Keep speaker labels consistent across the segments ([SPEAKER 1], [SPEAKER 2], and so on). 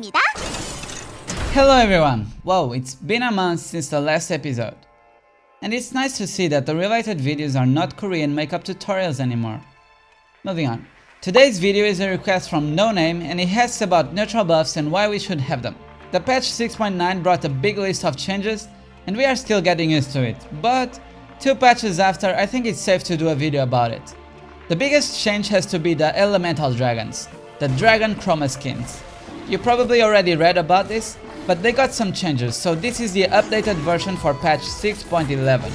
[SPEAKER 1] 시작합니다.
[SPEAKER 2] Hello everyone! Wow, it's been a month since the last episode. And it's nice to see that the related videos are not Korean makeup tutorials anymore. Moving on. Today's video is a request from No Name and he asks about neutral buffs and why we should have them. The patch 6.9 brought a big list of changes and we are still getting used to it, but 2 patches after I think it's safe to do a video about it. The biggest change has to be the elemental dragons, the dragon chroma skins. You probably already read about this, but they got some changes, so this is the updated version for patch 6.11.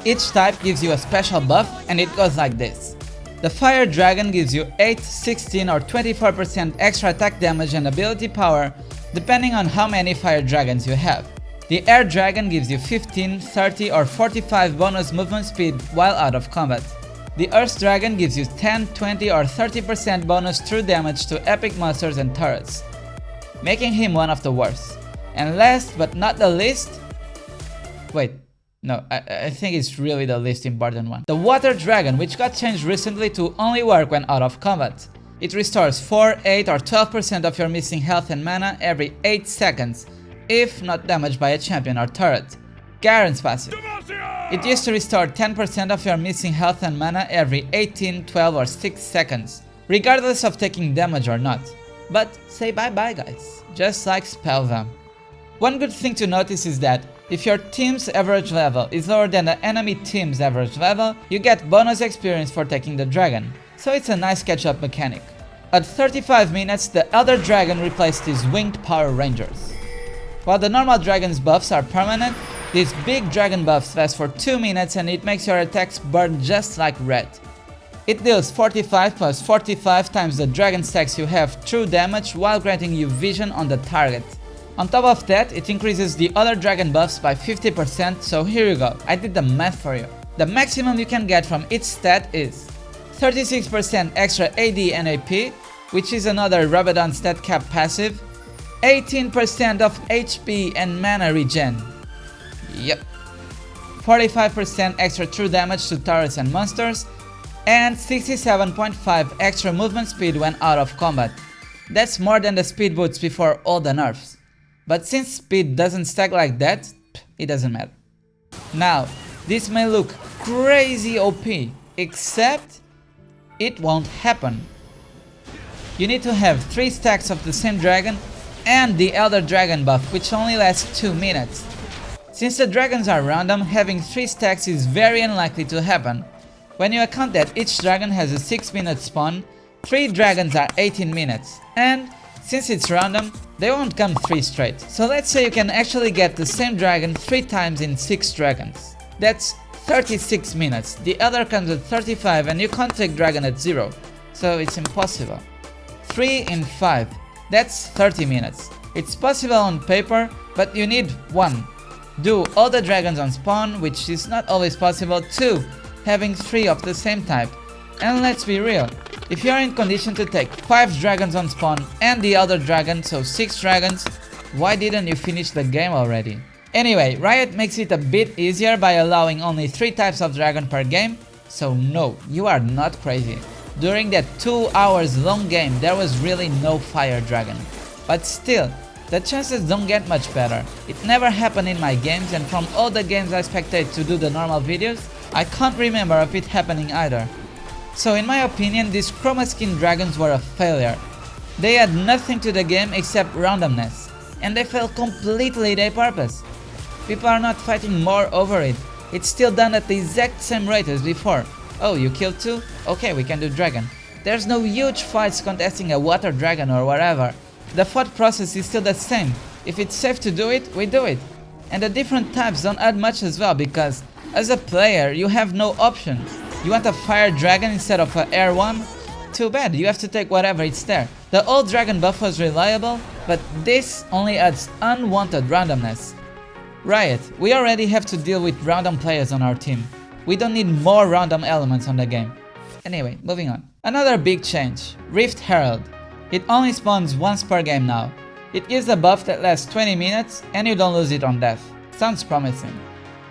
[SPEAKER 2] Each type gives you a special buff and it goes like this. The fire dragon gives you 8, 16 or 24% extra attack damage and ability power depending on how many fire dragons you have. The air dragon gives you 15, 30 or 45 bonus movement speed while out of combat. The earth dragon gives you 10, 20 or 30% bonus true damage to epic monsters and turrets, making him one of the worst. And last but not the least, I think it's really the least important one. The water dragon, which got changed recently to only work when out of combat. It restores 4, 8 or 12% of your missing health and mana every 8 seconds, if not damaged by a champion or turret. Garen's passive. It used to restore 10% of your missing health and mana every 18, 12 or 6 seconds, regardless of taking damage or not. But say bye bye guys, just like Spellvam. One good thing to notice is that if your team's average level is lower than the enemy team's average level, you get bonus experience for taking the dragon, so it's a nice catch-up mechanic. At 35 minutes, the Elder Dragon replaced his winged Power Rangers. While the normal dragon's buffs are permanent, these big dragon buffs last for 2 minutes and it makes your attacks burn just like red. It deals 45 plus 45 times the dragon stacks you have true damage while granting you vision on the target. On top of that, it increases the other dragon buffs by 50%, so here you go, I did the math for you. The maximum you can get from each stat is 36% extra AD and AP, which is another Rabadon stat cap passive, 18% of HP and mana regen. Yep. 45% extra true damage to turrets and monsters, and 67.5 extra movement speed when out of combat. That's more than the speed boots before all the nerfs. But since speed doesn't stack like that, it doesn't matter. Now, this may look crazy OP, except it won't happen. You need to have 3 stacks of the same dragon and the Elder Dragon buff, which only lasts 2 minutes. Since the dragons are random, having 3 stacks is very unlikely to happen. When you account that each dragon has a 6-minute spawn, 3 dragons are 18 minutes, and since it's random, they won't come 3 straight. So let's say you can actually get the same dragon 3 times in 6 dragons. That's 36 minutes, the other comes at 35 and you can't take dragon at 0, so it's impossible. 3 in 5, that's 30 minutes. It's possible on paper, but you need 1. Do all the dragons on spawn, which is not always possible. 2. Having 3 of the same type. And let's be real, if you are in condition to take 5 dragons on spawn and the other dragon, so 6 dragons, why didn't you finish the game already? Anyway, Riot makes it a bit easier by allowing only 3 types of dragon per game, so no, you are not crazy. During that 2 hours long game there was really no fire dragon. But still, the chances don't get much better. It never happened in my games, and from all the games I spectate to do the normal videos, I can't remember of it happening either. So in my opinion, these chroma skin dragons were a failure. They add nothing to the game except randomness, and they fail completely their purpose. People are not fighting more over it. It's still done at the exact same rate as before. Oh, you killed 2? Okay, we can do dragon. There's no huge fights contesting a water dragon or whatever. The thought process is still the same. If it's safe to do it, we do it. And the different types don't add much as well, because as a player you have no option. You want a fire dragon instead of an air one? Too bad, you have to take whatever is there. The old dragon buff was reliable, but this only adds unwanted randomness. Riot, we already have to deal with random players on our team. We don't need more random elements on the game. Anyway, moving on. Another big change, Rift Herald. It only spawns once per game now. It gives a buff that lasts 20 minutes and you don't lose it on death. Sounds promising.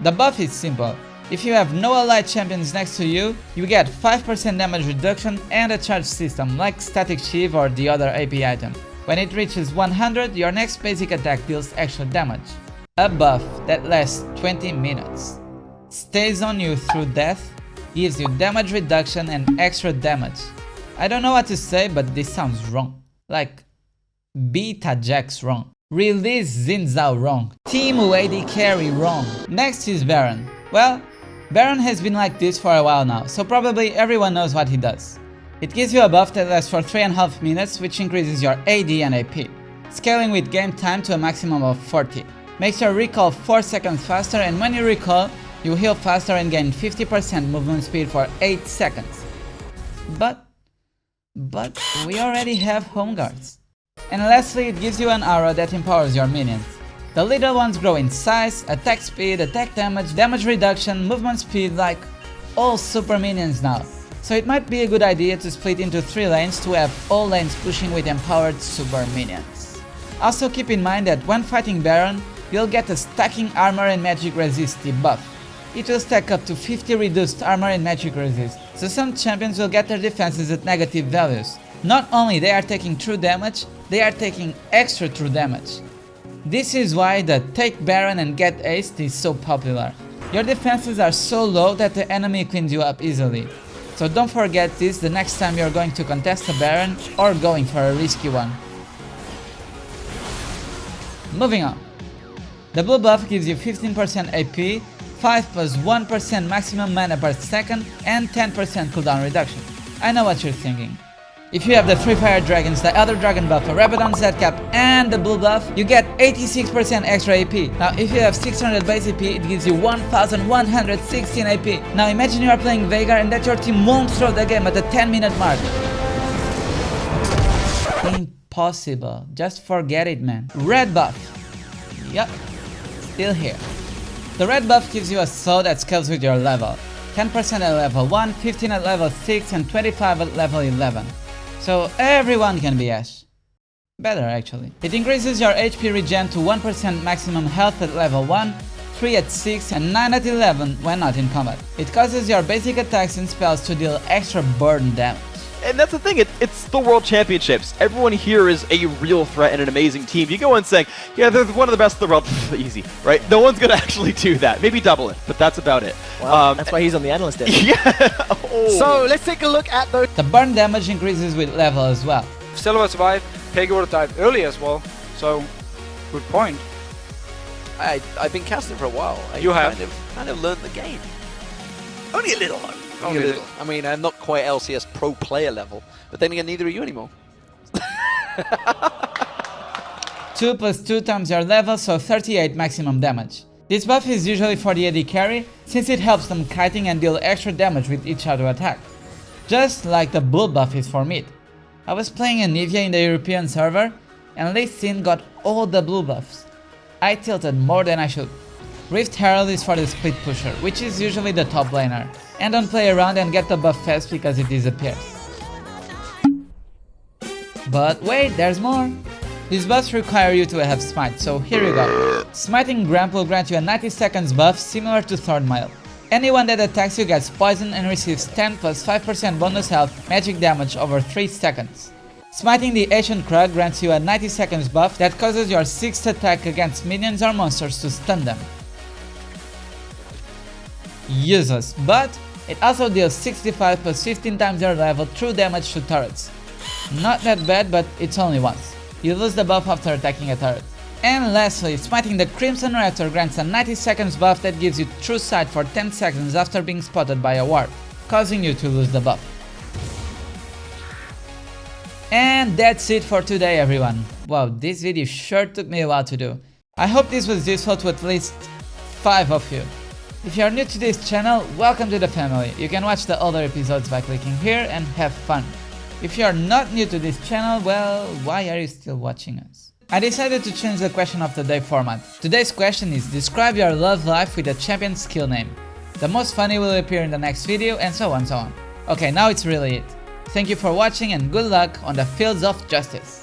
[SPEAKER 2] The buff is simple. If you have no allied champions next to you, you get 5% damage reduction and a charge system like Static Shiv or the other AP item. When it reaches 100, your next basic attack deals extra damage. A buff that lasts 20 minutes. Stays on you through death, gives you damage reduction and extra damage. I don't know what to say, but this sounds wrong. Like, Beta Jax wrong. Release Xin Zhao wrong. Team AD carry wrong. Next is Baron. Well, Baron has been like this for a while now, so probably everyone knows what he does. It gives you a buff that lasts for 3.5 minutes, which increases your AD and AP, scaling with game time to a maximum of 40. Makes your recall 4 seconds faster, and when you recall, you heal faster and gain 50% movement speed for 8 seconds. But we already have home guards. And lastly, it gives you an aura that empowers your minions. The little ones grow in size, attack speed, attack damage, damage reduction, movement speed, like all super minions now. So it might be a good idea to split into 3 lanes to have all lanes pushing with empowered super minions. Also keep in mind that when fighting Baron, you'll get a stacking armor and magic resist debuff. It will stack up to 50 reduced armor and magic resist, so some champions will get their defenses at negative values. Not only they are taking true damage, they are taking extra true damage. This is why the take Baron and get aced is so popular. Your defenses are so low that the enemy cleans you up easily. So don't forget this the next time you're going to contest a Baron or going for a risky one. Moving on. The blue buff gives you 15% AP, 5 plus 1% maximum mana per second and 10% cooldown reduction. I know what you're thinking. If you have the Free Fire Dragons, the other dragon buff, a Rabadon Z-Cap and the blue buff, you get 86% extra AP. Now if you have 600 base AP, it gives you 1116 AP. Now imagine you are playing Veigar and that your team won't throw the game at the 10-minute mark. Impossible. Just forget it, man. Red buff. Yup. Still here. The red buff gives you a soul that scales with your level. 10% at level 1, 15 at level 6 and 25 at level 11. So everyone can be Ashe. Better actually. It increases your HP regen to 1% maximum health at level 1, 3 at 6 and 9 at 11 when not in combat. It causes your basic attacks and spells to deal extra burn damage.
[SPEAKER 1] And that's the thing, it's the World Championships. Everyone here is a real threat and an amazing team. You go in saying, yeah, they're one of the best in the world, easy, right? No one's going to actually do that. Maybe double it, but that's about it.
[SPEAKER 3] Well, that's why he's on the analyst desk.
[SPEAKER 1] Yeah. Oh.
[SPEAKER 3] So let's take a look at those.
[SPEAKER 2] The burn damage increases with level as well.
[SPEAKER 4] Stella will survive, Peg would have died early as well, so good point.
[SPEAKER 5] I've been casting for a while.
[SPEAKER 4] You have?
[SPEAKER 5] Kind of learned the game. Only a little though. Only a little. I mean, I'm not quite LCS pro player level, but then again, neither are you anymore.
[SPEAKER 2] 2 plus 2 times your level, so 38 maximum damage. This buff is usually for the AD carry, since it helps them kiting and deal extra damage with each auto attack. Just like the blue buff is for mid. I was playing Anivia in the European server, and Lee Sin got all the blue buffs. I tilted more than I should. Rift Herald is for the split pusher, which is usually the top laner, and don't play around and get the buff fast because it disappears. But wait, there's more! These buffs require you to have Smite, so here you go. Smiting Gramp will grant you a 90 seconds buff similar to Thornmail. Anyone that attacks you gets poisoned and receives 10 plus 5% bonus health magic damage over 3 seconds. Smiting the Ancient Krug grants you a 90 seconds buff that causes your 6th attack against minions or monsters to stun them. Useless, but it also deals 65 plus 15 times your level true damage to turrets. Not that bad, but it's only once. You lose the buff after attacking a turret. And lastly, Smiting the Crimson Raptor grants a 90 seconds buff that gives you true sight for 10 seconds after being spotted by a ward, causing you to lose the buff. And that's it for today, everyone. Wow, this video sure took me a while to do. I hope this was useful to at least 5 of you. If you are new to this channel, welcome to the family. You can watch the older episodes by clicking here and have fun. If you are not new to this channel, well, why are you still watching us? I decided to change the question of the day format. Today's question is, describe your love life with a champion skill name. The most funny will appear in the next video, and so on. Okay, now it's really it. Thank you for watching and good luck on the fields of justice.